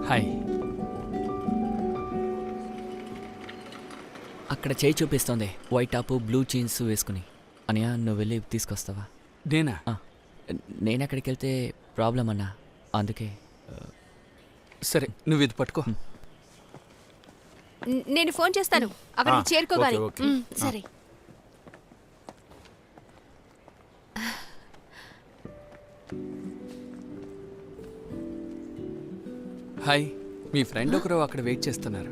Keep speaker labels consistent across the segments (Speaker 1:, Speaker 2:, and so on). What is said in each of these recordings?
Speaker 1: Hi.
Speaker 2: అక్కడ చేయి చూపిస్తోంది, వైట్ టాప్ బ్లూ జీన్స్ వేసుకుని. అనియా నువ్వు వెళ్ళి తీసుకొస్తావా?
Speaker 1: నేనా?
Speaker 2: నేను అక్కడికి వెళ్తే ప్రాబ్లం అన్నా, అందుకే.
Speaker 1: సరే నువ్వు ఇది పట్టుకో.
Speaker 3: నేను ఫోన్ చేస్తాను అక్కడికి చేరుకోగానే.
Speaker 1: Okay, okay.
Speaker 3: సరే.
Speaker 1: హాయ్, మీ ఫ్రెండ్ ఒకరు అక్కడ వెయిట్ చేస్తున్నారు.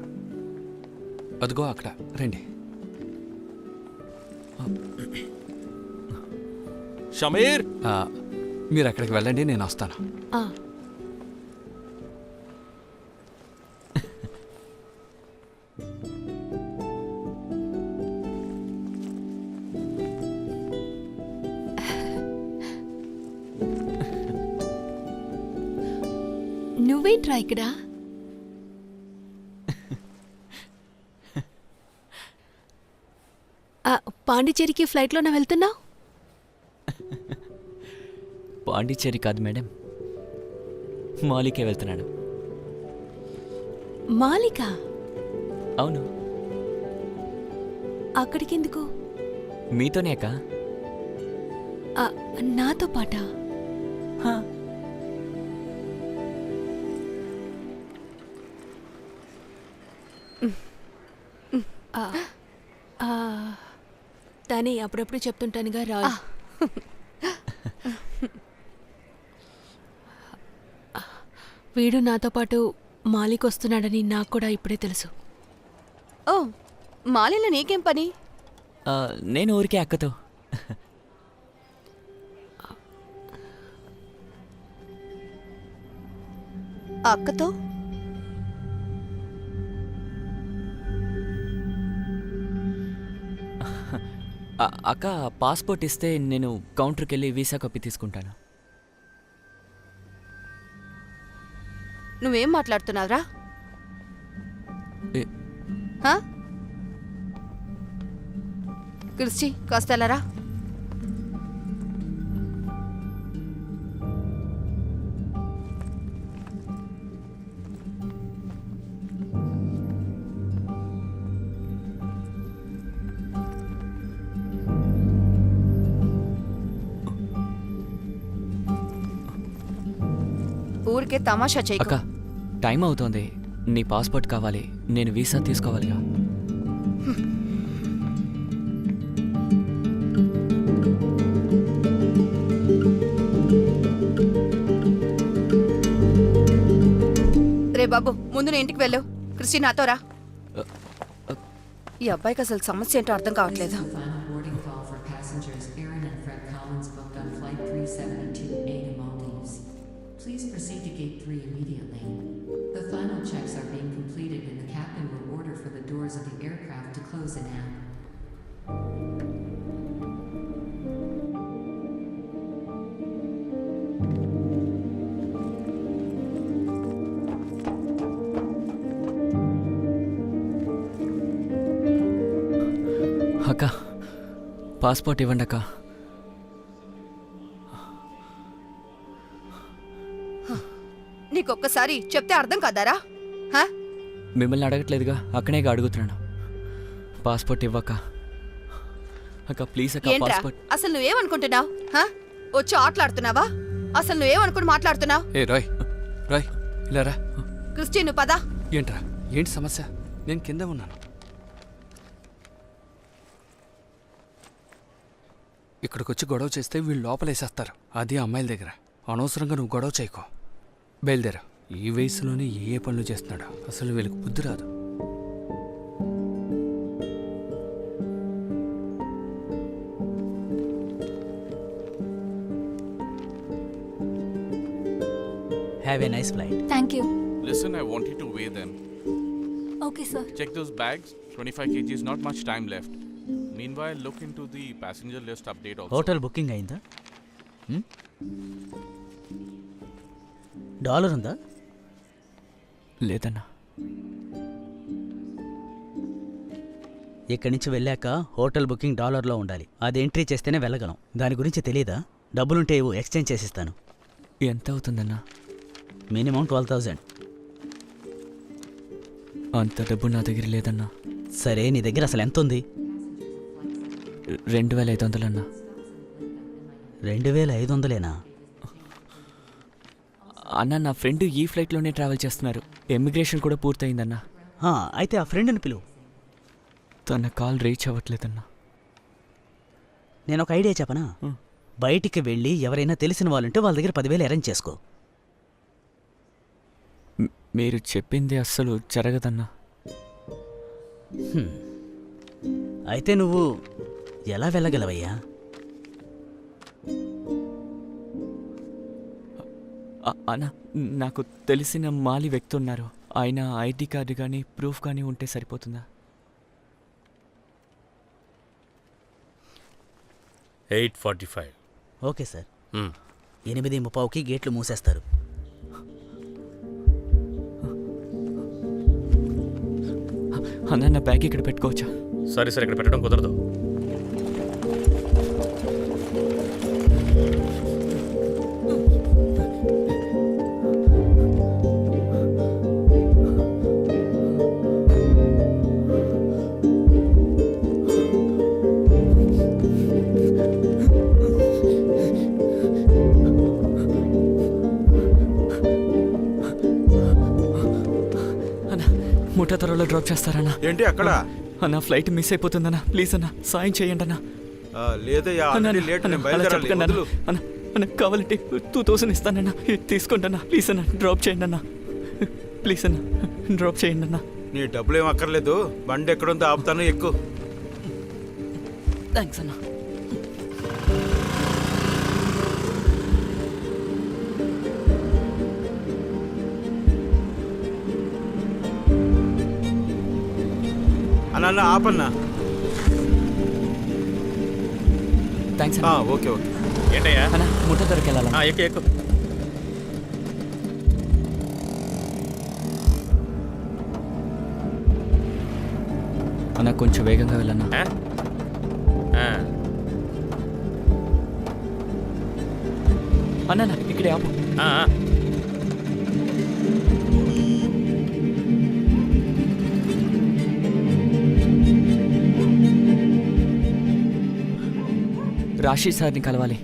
Speaker 1: అదిగో అక్కడ రండి.
Speaker 4: షమీర్,
Speaker 1: మీరు అక్కడికి వెళ్ళండి, నేను వస్తాను.
Speaker 3: ఆ, నువ్వేంట్రా ఇక్కడ? పాండిచేరికి ఫ్లైట్లోనా వెళ్తున్నావు?
Speaker 2: పాండిచ్చేరి కాదు మేడం, మాలికే వెళ్తున్నాడు.
Speaker 3: మాలిక?
Speaker 2: అవును.
Speaker 3: అక్కడికెందుకు?
Speaker 2: మీతోనే అక్క.
Speaker 3: నాతో పాటా? తనే అప్పుడప్పుడు చెప్తుంటానుగా రా. వీడు నాతో పాటు మాలిక్ వస్తున్నాడని నాకు కూడా ఇప్పుడే తెలుసు.
Speaker 5: ఓ, మాలిలో నీకేం పని?
Speaker 2: నేను ఊరికే అక్కతో.
Speaker 5: అక్కతో?
Speaker 2: అక్క పాస్పోర్ట్ ఇస్తే నేను కౌంటర్కి వెళ్ళి వీసా కాపీ తీసుకుంటాను.
Speaker 5: నువ్వేం మాట్లాడుతున్నావురా?
Speaker 2: ఏ-
Speaker 5: హా? క్రిస్టి, కాస్త వెళ్ళరా. ఊరికే తమాషా
Speaker 2: అక్క
Speaker 5: చేయకు.
Speaker 2: టైం అవుతోంది, నీ పాస్పోర్ట్ కావాలి, నేను వీసా తీసుకోవాలిగా.
Speaker 5: రే బాబు, ముందు నీ ఇంటికి వెళ్ళు. క్రిస్టి, నాతో రా. ఈ అబ్బాయికి అసలు సమస్య ఏంటో అర్థం కావట్లేదు.
Speaker 6: Final boarding call for passengers Aaron and Fred Collins booked on flight 372A to Maldives. Please proceed to gate 3 immediately. The final checks are being completed and the captain will order for the doors of the aircraft to close in half.
Speaker 2: అక్క passport ఇవ్వండి అక్క.
Speaker 5: నీకొక్కసారి చెప్తే అర్థం కాదారా? హా?
Speaker 2: మిమ్మల్ని అడగట్లేదుగా, అక్కనేగా అడుగుతున్నాను. Passport ఇవ్వక్క. అక్క please అక్క,
Speaker 5: ఏంట్రా
Speaker 2: పాస్పోర్ట్.
Speaker 5: అసలు నువ్వేమనుకుంటున్నావు? వచ్చి ఆటలాడుతున్నావా? అసలు నువ్వేమనుకుని మాట్లాడుతున్నావు?
Speaker 1: ఏ రాయ్, రాయ్ ఇలా రా.
Speaker 5: క్రిస్టి, నువ్వు పదా.
Speaker 1: ఏంట్రా, ఏంటి సమస్య? నేను కింద ఉన్నాను. ఇక్కడికి వచ్చి గొడవ చేస్తే వీళ్ళు లోపలేసేస్తారు, అది అమ్మాయిల దగ్గర. అనవసరంగా నువ్వు గొడవ చేయకో. బయలుదేరా. ఈ వయసులోనే ఏ పనులు చేస్తున్నాడు, అసలు వీళ్ళకి బుద్ధి రాదు.
Speaker 7: Have a nice flight.
Speaker 3: Thank you.
Speaker 4: listen, I want you to weigh them.
Speaker 3: Okay sir.
Speaker 4: Check those bags. 25 kgs, not much time left. Meanwhile, look into the passenger list update also.
Speaker 7: Hotel booking అయిందా? Dollar ఉందా?
Speaker 2: లేదన్నా.
Speaker 7: ఇక్కడి నుంచి వెళ్ళాక hotel booking డాలర్లో ఉండాలి. అది entry చేస్తేనే వెళ్ళగలం. దాని గురించి తెలియదా? డబ్బులుంటే ఇవ్వు, ఎక్స్చేంజ్ చేసిస్తాను.
Speaker 2: ఎంత అవుతుందన్నా?
Speaker 7: మినిమం 12,000.
Speaker 2: అంత డబ్బు నా దగ్గర లేదన్నా.
Speaker 7: సరే నీ దగ్గర అసలు ఎంత ఉంది?
Speaker 2: 2500 అన్నా.
Speaker 7: 2500లేనా?
Speaker 2: అన్న నా ఫ్రెండ్ ఈ ఫ్లైట్లోనే ట్రావెల్ చేస్తున్నారు. ఎమిగ్రేషన్ కూడా పూర్తయిందన్నా.
Speaker 7: అయితే ఆ ఫ్రెండ్ని పిలువు.
Speaker 2: తన కాల్ రీచ్ అవ్వట్లేదన్నా.
Speaker 7: నేను ఒక ఐడియా చెప్పనా? బయటికి వెళ్ళి ఎవరైనా తెలిసిన వాళ్ళుంటే వాళ్ళ దగ్గర 10,000 అరేంజ్ చేసుకో.
Speaker 2: మీరు చెప్పింది అస్సలు జరగదన్నా.
Speaker 7: అయితే నువ్వు ఎలా వెళ్ళగలవయ్యా?
Speaker 2: అన్న నాకు తెలిసిన మాలి వ్యక్తి ఉన్నారు. ఆయన ఐడి కార్డు కానీ ప్రూఫ్ కానీ ఉంటే సరిపోతుందా?
Speaker 8: 8:45.
Speaker 7: Okay sir. 8:30కి గేట్లు మూసేస్తారు.
Speaker 2: అన్న నా బ్యాగ్ ఇక్కడ పెట్టుకోవచ్చా?
Speaker 8: సరే సరే, ఇక్కడ పెట్టడం కుదరదు.
Speaker 2: అన్న ముఠా త్వరలో డ్రాప్ చేస్తారన్నా?
Speaker 9: ఏంటి అక్కడ?
Speaker 2: అన్న ఫ్లైట్ మిస్ అయిపోతుందన్నా. ప్లీజ్ అన్న సాయం చేయండి అన్న.
Speaker 9: లేదయ్యా,
Speaker 2: అన్న,
Speaker 9: ఆల్రెడీ లేట్, నేను
Speaker 2: అన్న, అలా
Speaker 9: బయలుదేరాలి.
Speaker 2: చెప్పకండి అన్న.
Speaker 9: వదులు.
Speaker 2: అన్న అన్న కావాలంటే 2000 ఇస్తానన్నా. తీసుకోండి అన్న. ప్లీజ్ అన్న డ్రాప్ చేయండి అన్న. ప్లీజ్ అన్న డ్రాప్ చేయండి అన్న.
Speaker 9: నీ డబ్బులు ఏం అక్కర్లేదు, బండి ఎక్కడుందో ఆపుతాను, ఎక్కువ.
Speaker 2: థ్యాంక్స్ అన్న.
Speaker 9: అన్న ఆపన్నా.
Speaker 2: థ్యాంక్స్ అన్న.
Speaker 9: Okay okay.
Speaker 8: ఏంటయ్యా?
Speaker 2: అన్న ముఠా త్వరకి వెళ్ళాలన్నా.
Speaker 8: ఎక్కు ఎక్కు.
Speaker 2: అన్న కొంచెం వేగంగా వెళ్ళన్నా. అన్న ఇక్కడే ఆపు. రాశి సార్ని కలవాలి.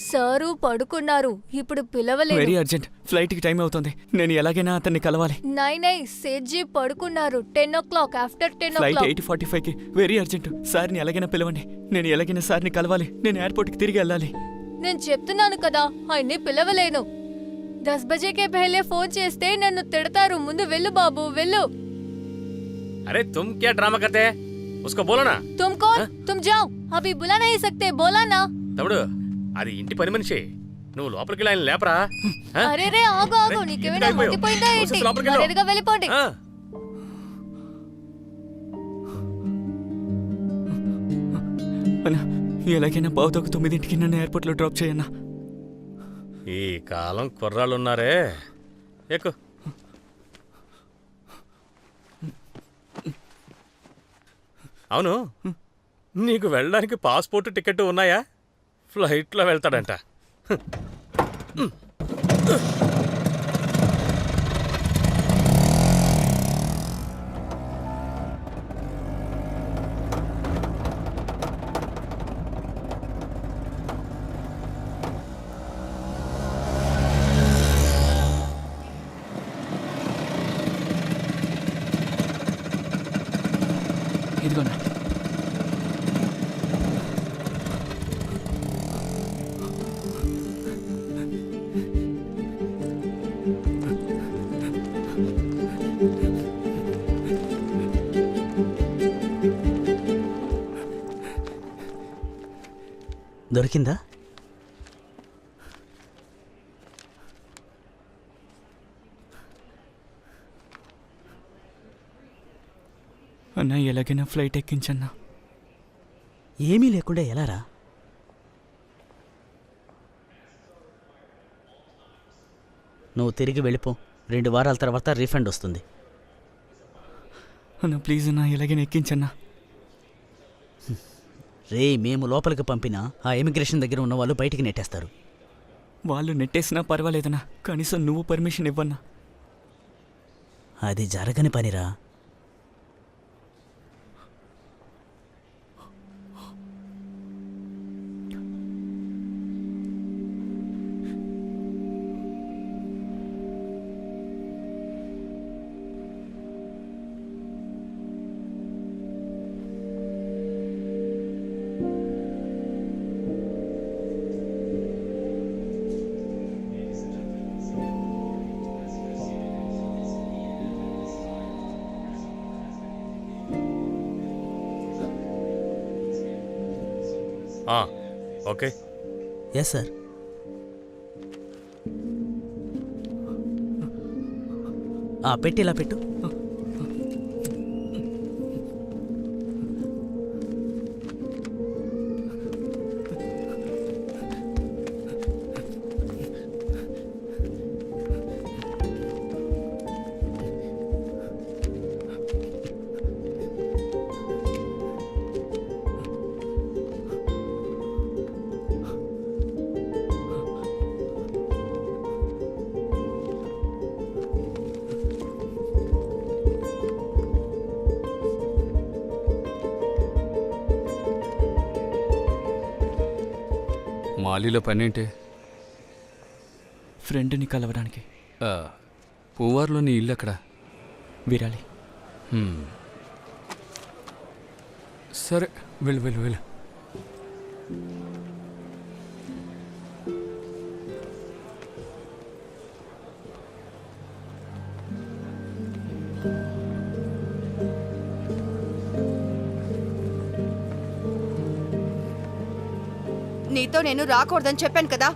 Speaker 10: సారు పడుకున్నారు, ఇప్పుడు పిలవలేదు.
Speaker 2: వెరీ అర్జెంట్, ఫ్లైట్కి టైం అవుతుంది. నేను ఎలాగైనా అతన్ని కలవాలి.
Speaker 10: నై సేట్జీ పడుకున్నారు. 10 o'clock, ఆఫ్టర్ 10
Speaker 2: ఫ్లైట్
Speaker 10: o'clock.
Speaker 2: 8:45కి. Very urgent. సార్ని ఎలాగైనా పిలవండి. నేను ఎలాగైనా సార్ని కలవాలి. నేను ఎయిర్పోర్ట్కి తిరిగి వెళ్ళాలి.
Speaker 10: నేను చెప్తున్నాను కదా, ఆయన్ని పిలవలేను. 10 బజేకే పహలే ఫోన్ చేస్తే నన్ను తిడతారు. ముందు వెళ్ళు బాబు, వెళ్ళు.
Speaker 8: అరే తుమ్ క్యా డ్రామా కర్తే హై? ఉస్కో బోలో నా.
Speaker 10: తుమ్ కౌన్? తుమ్ జాओ. అభి బులా నహీ సక్తే, బోలా నా.
Speaker 8: తమ్ముడు, అది ఇంటి పని మనిషి. నువ్వు లోపలికి వెళ్ళి ఆయన లేపరా.
Speaker 10: అరే రే ఆగు ఆగు, నీకేమైనా మతిపోయిందా ఏంటి? మర్యాదగా వెళ్ళిపోండి.
Speaker 2: అన్నా ఎలాగైనా 8:45కి నన్ను ఎయిర్పోర్ట్లో డ్రాప్ చేయన్నా.
Speaker 8: ఈ కాలం కుర్రాళ్ళున్నారే. ఎక్కు. అవును, నీకు వెళ్ళడానికి పాస్పోర్ట్ టికెట్ ఉన్నాయా? ఫ్లైట్లో వెళ్తాడంట.
Speaker 2: ఇదిగోనా.
Speaker 7: దొరికిందా?
Speaker 2: అన్నా ఎలాగైనా ఫ్లైట్ ఎక్కించన్నా.
Speaker 7: ఏమీ లేకుండా ఎలారా? నువ్వు తిరిగి వెళ్ళిపో. 2 వారాల తర్వాత రీఫండ్ వస్తుంది.
Speaker 2: అన్నా ప్లీజ్ అన్నా ఎలాగైనా ఎక్కించన్నా.
Speaker 7: మేము లోపలికి పంపినా ఆ ఇమిగ్రేషన్ దగ్గర ఉన్న వాళ్ళు బయటికి నెట్టేస్తారు.
Speaker 2: వాళ్ళు నెట్టేసినా పర్వాలేదన్నా, కనీసం నువ్వు పర్మిషన్ ఇవ్వన్నా.
Speaker 7: అది జరగని పనిరా.
Speaker 8: ఓకే.
Speaker 7: Yes sir. పెట్టి ఇలా పెట్టు.
Speaker 1: మాలీలో పనేంటి?
Speaker 2: ఫ్రెండ్ని కలవడానికి.
Speaker 1: పూవార్లో నీ ఇల్లు ఎక్కడ?
Speaker 2: విరాలి.
Speaker 1: సరే వెళ్ళు వెళ్ళు వెళ్ళు.
Speaker 5: నీతో నేను రాకూడదని చెప్పాను కదా.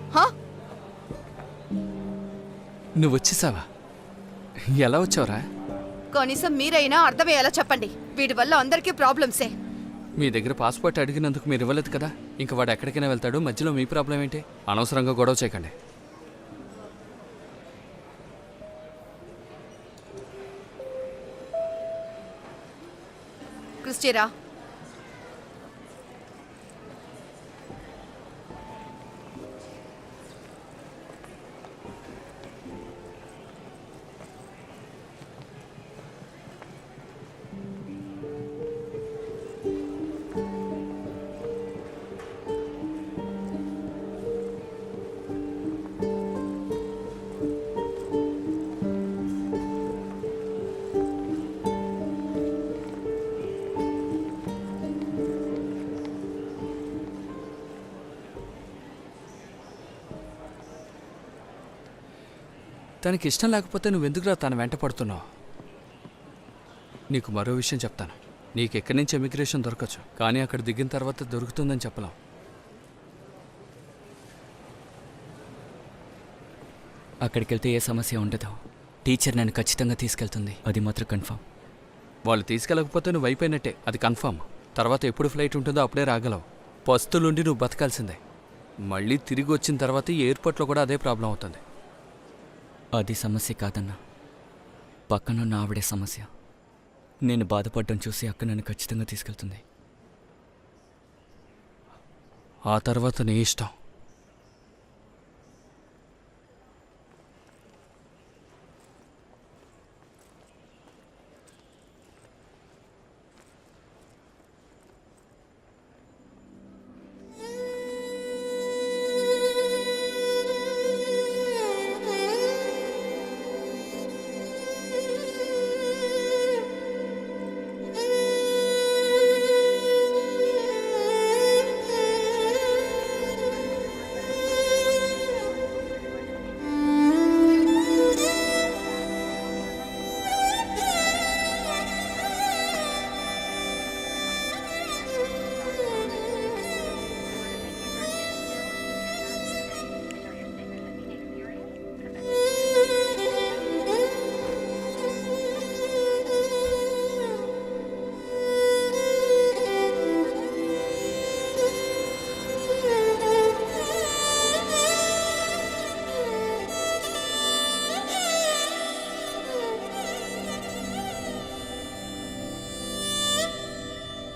Speaker 1: నువ్వు వచ్చేసావా? ఎలా వచ్చావురా?
Speaker 5: కనీసం మీరైనా అర్థమయ్యేలా చెప్పండి. వీడి వల్ల అందరికీ ప్రాబ్లమ్సే.
Speaker 1: మీ దగ్గర పాస్పోర్ట్ అడిగినందుకు మీరు ఇవ్వలేదు కదా. ఇంకా వాడు ఎక్కడికైనా వెళ్తాడు, మధ్యలో మీ ప్రాబ్లం ఏంటి? అనవసరంగా గొడవ చేయకండి.
Speaker 5: క్రిస్టిరా,
Speaker 1: తనకి ఇష్టం లేకపోతే నువ్వెందుకురా తన వెంట పడుతున్నావు? నీకు మరో విషయం చెప్తాను. నీకు ఎక్కడి నుంచి ఎమిగ్రేషన్ దొరకచ్చు, కానీ అక్కడ దిగిన తర్వాత దొరుకుతుందని చెప్పలేం.
Speaker 2: అక్కడికి వెళ్తే ఏ సమస్య ఉండదు. టీచర్ నన్ను ఖచ్చితంగా తీసుకెళ్తుంది, అది మాత్రం కన్ఫర్మ్.
Speaker 1: వాళ్ళు తీసుకెళ్ళకపోతే నువ్వు అయిపోయినట్టే, అది కన్ఫర్మ్. తర్వాత ఎప్పుడు ఫ్లైట్ ఉంటుందో అప్పుడే రాగలవు. పస్తులుండి నువ్వు బతకాల్సిందే. మళ్ళీ తిరిగి వచ్చిన తర్వాత ఈ ఎయిర్పోర్ట్లో కూడా అదే ప్రాబ్లం అవుతుంది.
Speaker 2: అది సమస్య కాదన్నా, పక్కనున్న ఆవిడే సమస్య. నేను బాధపడడం చూసి అక్క నన్ను ఖచ్చితంగా తీసుకెళ్తుంది.
Speaker 1: ఆ తర్వాత నీ ఇష్టం.